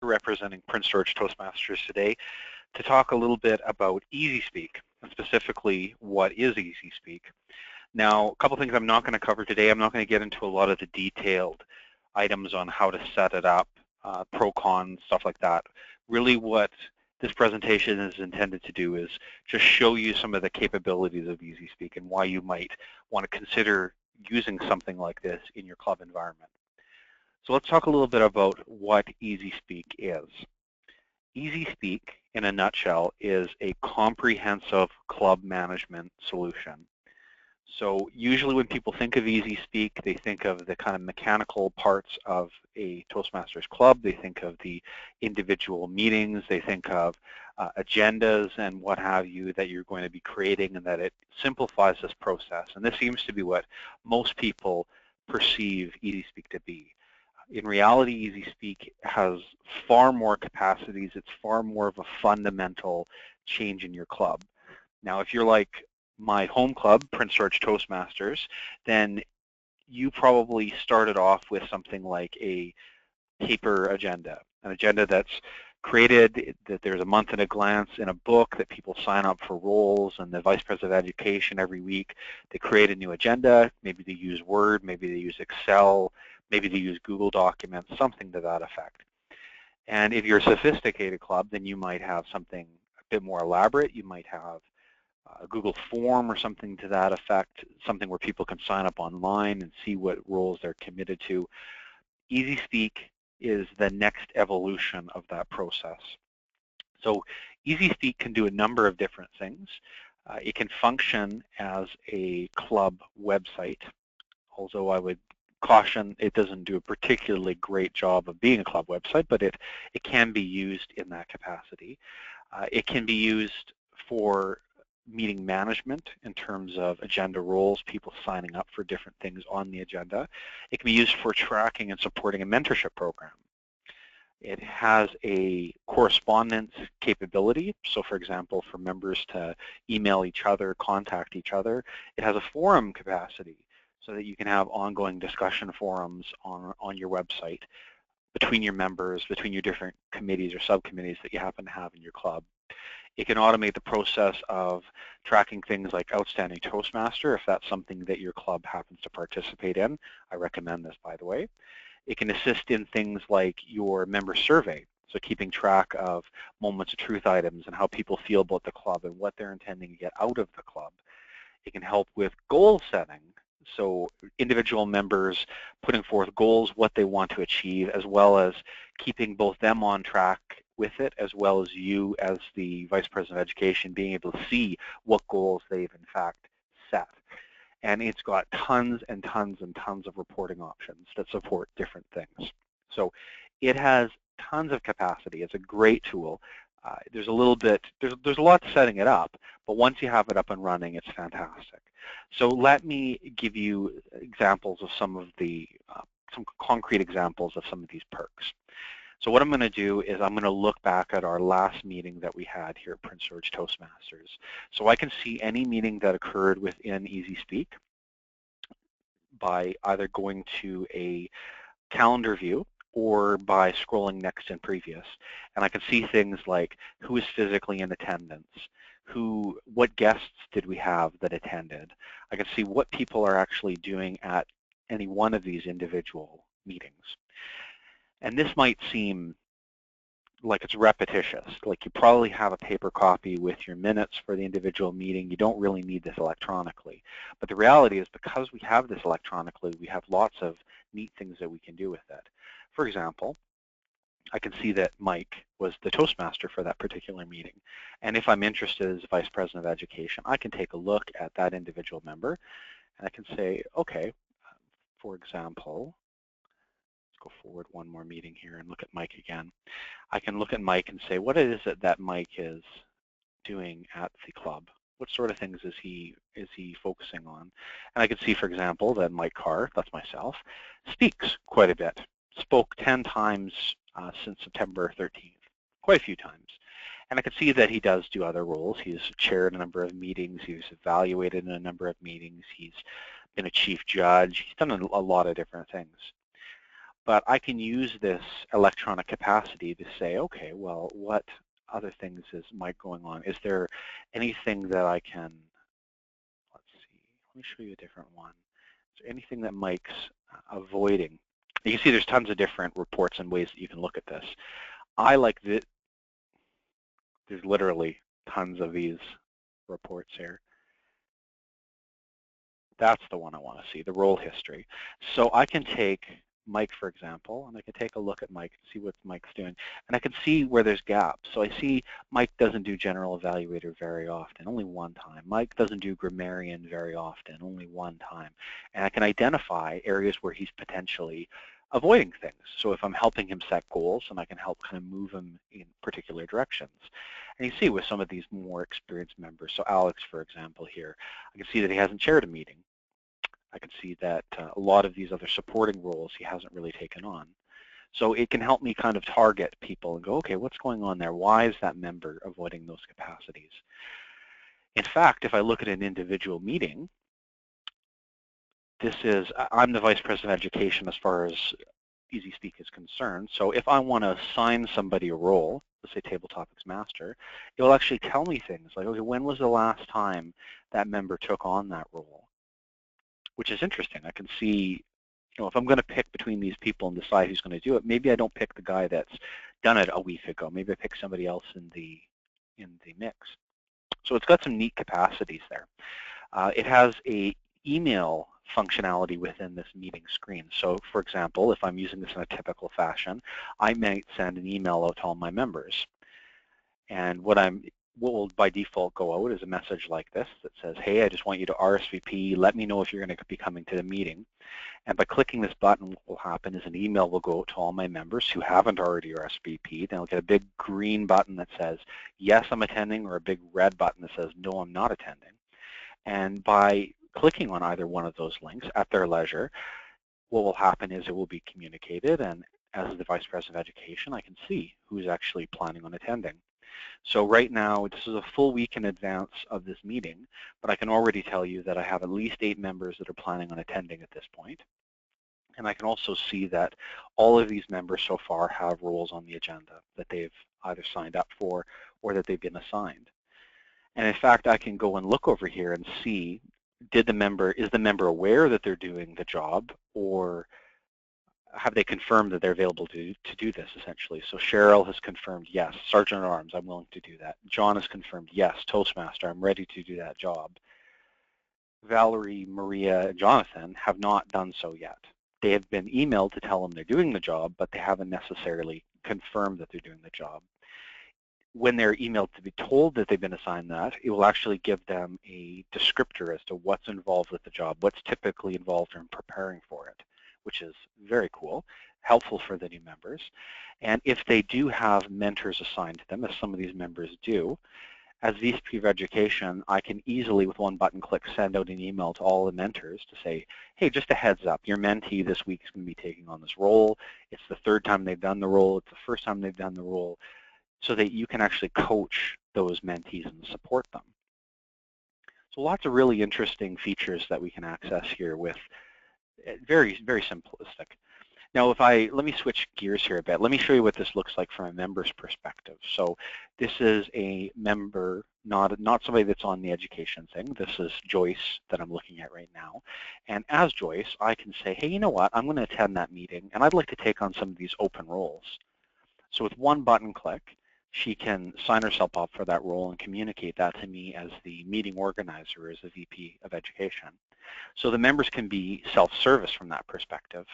representing Prince George Toastmasters today to talk a little bit about EasySpeak, and specifically what is EasySpeak. Now, a couple things I'm not going to cover today. I'm not going to get into a lot of the detailed items on how to set it up, pro, con, stuff like that. Really what this presentation is intended to do is just show you some of the capabilities of EasySpeak and why you might want to consider using something like this in your club environment. So let's talk a little bit about what EasySpeak is. EasySpeak, in a nutshell, is a comprehensive club management solution. So usually when people think of EasySpeak, they think of the kind of mechanical parts of a Toastmasters club. They think of the individual meetings. They think of agendas and what have you that you're going to be creating, and that it simplifies this process. And this seems to be what most people perceive EasySpeak to be. In reality, EasySpeak has far more capacities. It's far more of a fundamental change in your club. Now, if you're like my home club, Prince George Toastmasters, then you probably started off with something like a paper agenda, an agenda that's created, that there's a month at a glance in a book, that people sign up for roles, and the Vice President of Education every week, they create a new agenda. Maybe they use Word, maybe they use Excel, maybe they use Google Documents, something to that effect. And if you're a sophisticated club, then you might have something a bit more elaborate. You might have a Google form or something to that effect, something where people can sign up online and see what roles they're committed to. EasySpeak is the next evolution of that process. So EasySpeak can do a number of different things. It can function as a club website, although I would caution it doesn't do a particularly great job of being a club website, but it can be used in that capacity. It can be used for meeting management in terms of agenda roles, people signing up for different things on the agenda. It can be used for tracking and supporting a mentorship program. It has a correspondence capability, so for example, for members to email each other, contact each other. It has a forum capacity, so that you can have ongoing discussion forums on your website between your members, between your different committees or subcommittees that you happen to have in your club. It can automate the process of tracking things like Outstanding Toastmaster, if that's something that your club happens to participate in. I recommend this, by the way. It can assist in things like your member survey, so keeping track of moments of truth items and how people feel about the club and what they're intending to get out of the club. It can help with goal setting, so individual members putting forth goals, what they want to achieve, as well as keeping both them on track with it, as well as you as the Vice President of Education being able to see what goals they've in fact set. And it's got tons and tons and tons of reporting options that support different things. So it has tons of capacity. It's a great tool. There's a lot to setting it up, but once you have it up and running, it's fantastic. So let me give you examples of some of the, some concrete examples of some of these perks. So what I'm going to do is I'm going to look back at our last meeting that we had here at Prince George Toastmasters. So I can see any meeting that occurred within EasySpeak by either going to a calendar view or by scrolling next and previous. And I can see things like who is physically in attendance, what guests did we have that attended. I can see what people are actually doing at any one of these individual meetings. And this might seem like it's repetitious, like you probably have a paper copy with your minutes for the individual meeting. You don't really need this electronically. But the reality is, because we have this electronically, we have lots of neat things that we can do with it. For example, I can see that Mike was the Toastmaster for that particular meeting. And if I'm interested as Vice President of Education, I can take a look at that individual member, and I can say, okay, for example, go forward one more meeting here and look at Mike again. I can look at Mike and say, what is it that Mike is doing at the club? What sort of things is he focusing on? And I can see, for example, that Mike Carr, that's myself, speaks quite a bit. Spoke 10 times since September 13th, quite a few times. And I can see that he does do other roles. He's chaired a number of meetings. He's evaluated in a number of meetings. He's been a chief judge. He's done a lot of different things. But I can use this electronic capacity to say, okay, well, what other things is Mike going on? Is there anything that I can, let's see, let me show you a different one. Is there anything that Mike's avoiding? You can see there's tons of different reports and ways that you can look at this. I like that there's literally tons of these reports here. That's the one I want to see, the role history. So I can take Mike, for example, and I can take a look at Mike and see what Mike's doing. And I can see where there's gaps. So I see Mike doesn't do general evaluator very often, only one time. Mike doesn't do grammarian very often, only one time. And I can identify areas where he's potentially avoiding things. So if I'm helping him set goals, and I can help kind of move him in particular directions. And you see with some of these more experienced members, so Alex, for example, here, I can see that he hasn't chaired a meeting. I can see that a lot of these other supporting roles he hasn't really taken on. So it can help me kind of target people and go, okay, what's going on there? Why is that member avoiding those capacities? In fact, if I look at an individual meeting, this is, I'm the Vice President of Education as far as Easy Speak is concerned. So if I want to assign somebody a role, let's say Table Topics Master, it will actually tell me things like, okay, when was the last time that member took on that role? Which is interesting. I can see, if I'm going to pick between these people and decide who's going to do it, maybe I don't pick the guy that's done it a week ago. Maybe I pick somebody else in the mix. So it's got some neat capacities there. It has a email functionality within this meeting screen. So for example, if I'm using this in a typical fashion, I might send an email out to all my members. And what will by default go out is a message like this that says, hey, I just want you to RSVP. Let me know if you're going to be coming to the meeting. And by clicking this button, what will happen is an email will go out to all my members who haven't already RSVP'd, and I'll get a big green button that says, yes, I'm attending, or a big red button that says, no, I'm not attending. And by clicking on either one of those links at their leisure, what will happen is it will be communicated, and as the Vice President of Education, I can see who's actually planning on attending. So right now, this is a full week in advance of this meeting, but I can already tell you that I have at least 8 members that are planning on attending at this point. And I can also see that all of these members so far have roles on the agenda that they've either signed up for or that they've been assigned. And in fact, I can go and look over here and see, is the member aware that they're doing the job, or have they confirmed that they're available to do this, essentially? So Cheryl has confirmed, yes, Sergeant at Arms, I'm willing to do that. John has confirmed, yes, Toastmaster, I'm ready to do that job. Valerie, Maria, and Jonathan have not done so yet. They have been emailed to tell them they're doing the job, but they haven't necessarily confirmed that they're doing the job. When they're emailed to be told that they've been assigned that, it will actually give them a descriptor as to what's involved with the job, what's typically involved in preparing for it, which is very cool, helpful for the new members. And if they do have mentors assigned to them, as some of these members do, as VP of Education, I can easily, with one button click, send out an email to all the mentors to say, hey, just a heads up, your mentee this week is going to be taking on this role. It's the 3rd time they've done the role. It's the 1st time they've done the role, so that you can actually coach those mentees and support them. So lots of really interesting features that we can access here with very, very simplistic. Now, let me switch gears here a bit. Let me show you what this looks like from a member's perspective. So this is a member, not somebody that's on the education thing. This is Joyce that I'm looking at right now. And as Joyce, I can say, hey, you know what? I'm going to attend that meeting, and I'd like to take on some of these open roles. So with one button click, she can sign herself up for that role and communicate that to me as the meeting organizer, as the VP of Education. So the members can be self-service from that perspective,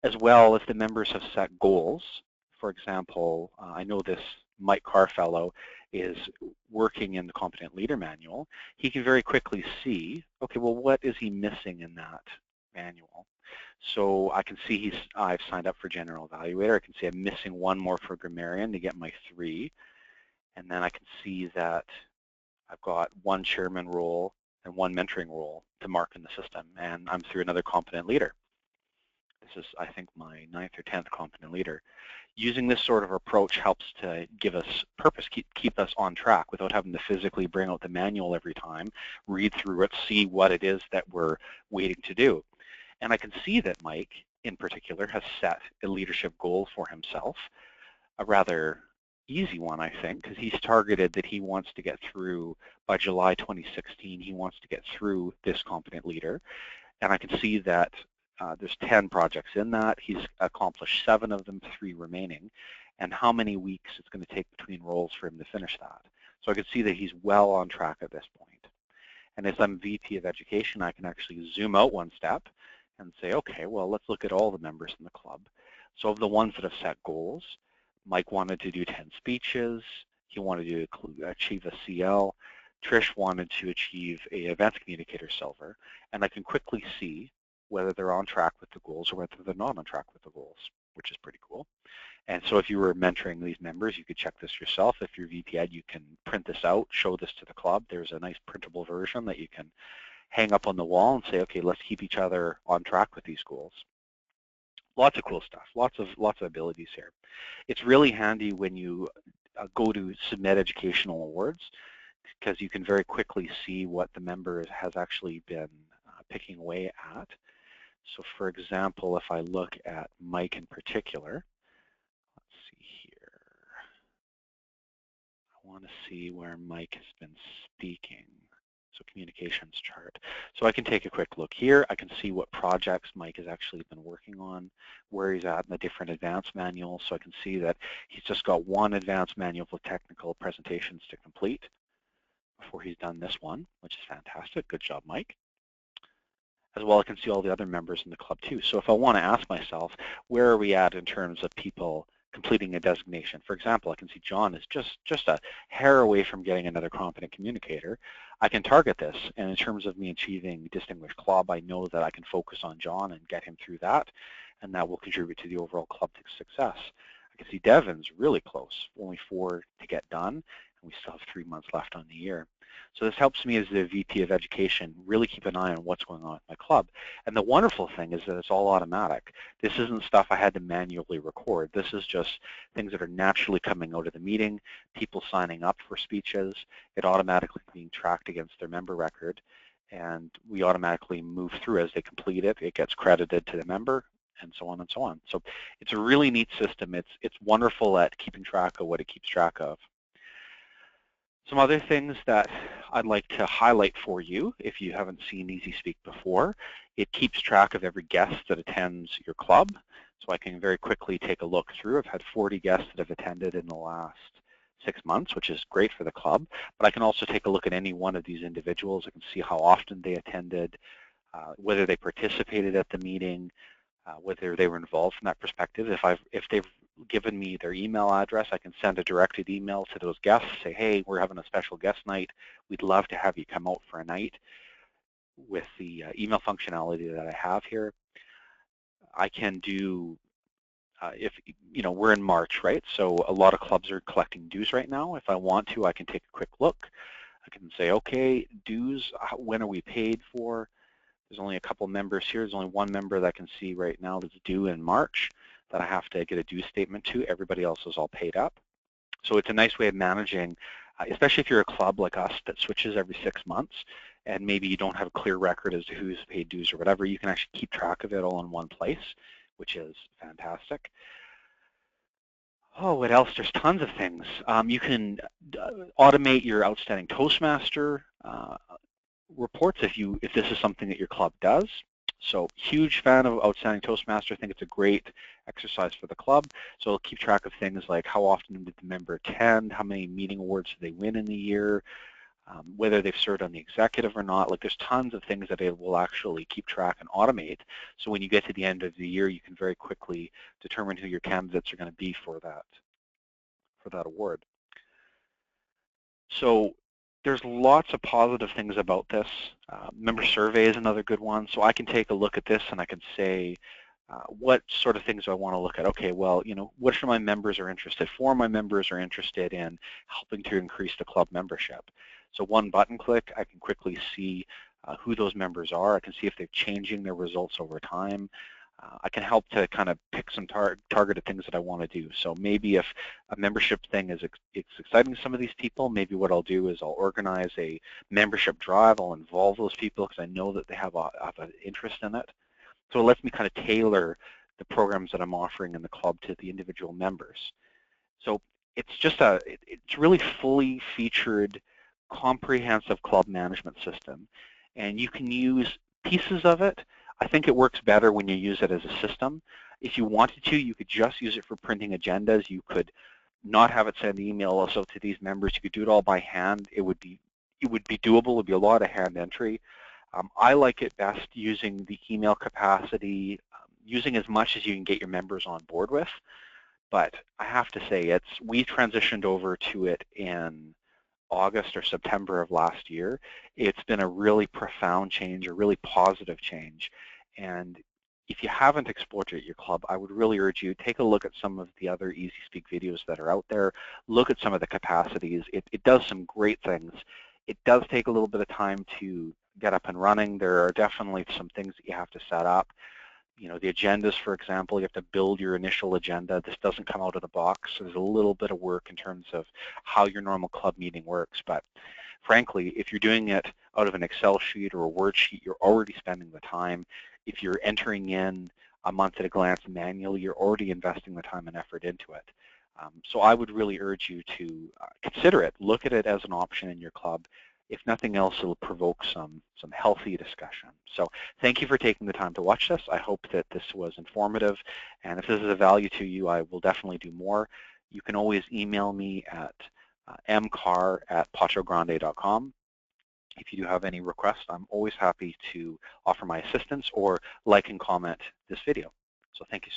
as well as the members have set goals. For example, I know this Mike Carfellow is working in the Competent Leader Manual. He can very quickly see, okay, well, what is he missing in that manual? So I can see I've signed up for General Evaluator. I can see I'm missing one more for Grammarian to get my 3. And then I can see that I've got 1 chairman role and 1 mentoring role to mark in the system. And I'm through another Competent Leader. This is, I think, my 9th or 10th Competent Leader. Using this sort of approach helps to give us purpose, keep us on track without having to physically bring out the manual every time, read through it, see what it is that we're waiting to do. And I can see that Mike in particular, has set a leadership goal for himself, a rather easy one, I think, because he's targeted that he wants to get through, by July 2016, he wants to get through this competent leader. And I can see that there's 10 projects in that. He's accomplished 7 of them, 3 remaining, and how many weeks it's going to take between roles for him to finish that. So I can see that he's well on track at this point. And as I'm VP of Education, I can actually zoom out one step and say, okay, well, let's look at all the members in the club. So of the ones that have set goals, Mike wanted to do 10 speeches. He wanted to achieve a CL. Trish wanted to achieve a Advanced Communicator Silver. And I can quickly see whether they're on track with the goals or whether they're not on track with the goals, which is pretty cool. And so if you were mentoring these members, you could check this yourself. If you're VP Ed, you can print this out, show this to the club. There's a nice printable version that you can hang up on the wall and say, okay, let's keep each other on track with these goals. Lots of cool stuff, lots of abilities here. It's really handy when you go to submit educational awards, because you can very quickly see what the member has actually been picking away at. So for example, if I look at Mike in particular, let's see here. I want to see where Mike has been speaking. So communications chart. So I can take a quick look here. I can see what projects Mike has actually been working on, where he's at in the different advanced manuals. So I can see that he's just got 1 advanced manual with technical presentations to complete before he's done this one, which is fantastic. Good job, Mike. As well, I can see all the other members in the club too. So if I want to ask myself, where are we at in terms of people completing a designation? For example, I can see John is just a hair away from getting another competent communicator. I can target this, and in terms of me achieving Distinguished Club, I know that I can focus on John and get him through that, and that will contribute to the overall club success. I can see Devin's really close, only 4 to get done, and we still have 3 months left on the year. So this helps me as the VP of Education really keep an eye on what's going on with my club. And the wonderful thing is that it's all automatic. This isn't stuff I had to manually record. This is just things that are naturally coming out of the meeting, people signing up for speeches, it automatically being tracked against their member record, and we automatically move through as they complete it. It gets credited to the member, and so on and so on. So it's a really neat system. It's wonderful at keeping track of what it keeps track of. Some other things that I'd like to highlight for you, if you haven't seen Easy Speak before, it keeps track of every guest that attends your club. So I can very quickly take a look through. I've had 40 guests that have attended in the last 6 months, which is great for the club. But I can also take a look at any one of these individuals. I can see how often they attended, whether they participated at the meeting, whether they were involved from that perspective. If they've given me their email address, I can send a directed email to those guests, say, hey, we're having a special guest night. We'd love to have you come out for a night. With the email functionality that I have here, I can do, if, we're in March, right? So a lot of clubs are collecting dues right now. If I want to, I can take a quick look. I can say, okay, dues, when are we paid for? There's only a couple members here. There's only 1 member that I can see right now that's due in March that I have to get a due statement to. Everybody else is all paid up. So it's a nice way of managing, especially if you're a club like us that switches every 6 months and maybe you don't have a clear record as to who's paid dues or whatever. You can actually keep track of it all in one place, which is fantastic. Oh, what else? There's tons of things. You can automate your outstanding Toastmaster reports if this is something that your club does. So huge fan of Outstanding Toastmaster. I think it's a great exercise for the club. So it'll keep track of things like how often did the member attend, how many meeting awards did they win in the year, whether they've served on the executive or not. Like there's tons of things that it will actually keep track and automate. So when you get to the end of the year, you can very quickly determine who your candidates are going to be for that award. So there's lots of positive things about this. Member survey is another good one. So I can take a look at this and I can say, what sort of things do I want to look at? Okay, well, which of my members are interested? 4 of my members are interested in helping to increase the club membership. So one button click, I can quickly see who those members are. I can see if they're changing their results over time. I can help to kind of pick some targeted things that I want to do. So maybe if a membership thing is exciting to some of these people, maybe what I'll do is I'll organize a membership drive. I'll involve those people because I know that they have an interest in it. So it lets me kind of tailor the programs that I'm offering in the club to the individual members. So it's just it's really fully featured, comprehensive club management system. And you can use pieces of it. I think it works better when you use it as a system. If you wanted to, you could just use it for printing agendas. You could not have it send email also to these members. You could do it all by hand. It would be doable. It would be a lot of hand entry. I like it best using the email capacity, using as much as you can get your members on board with. But I have to say, we transitioned over to it in August or September of last year. It's been a really profound change, a really positive change. And if you haven't explored it at your club, I would really urge you, take a look at some of the other Easy Speak videos that are out there. Look at some of the capacities. It does some great things. It does take a little bit of time to get up and running. There are definitely some things that you have to set up. You know, the agendas, for example, you have to build your initial agenda. This doesn't come out of the box, so there's a little bit of work in terms of how your normal club meeting works. But frankly, if you're doing it out of an Excel sheet or a Word sheet, you're already spending the time. If you're entering in a month at a glance manually, you're already investing the time and effort into it. So I would really urge you to consider it. Look at it as an option in your club. If nothing else, it'll provoke some healthy discussion. So thank you for taking the time to watch this. I hope that this was informative. And if this is of value to you, I will definitely do more. You can always email me at mcar@patrogrande.com. If you do have any requests, I'm always happy to offer my assistance or like and comment this video. So thank you.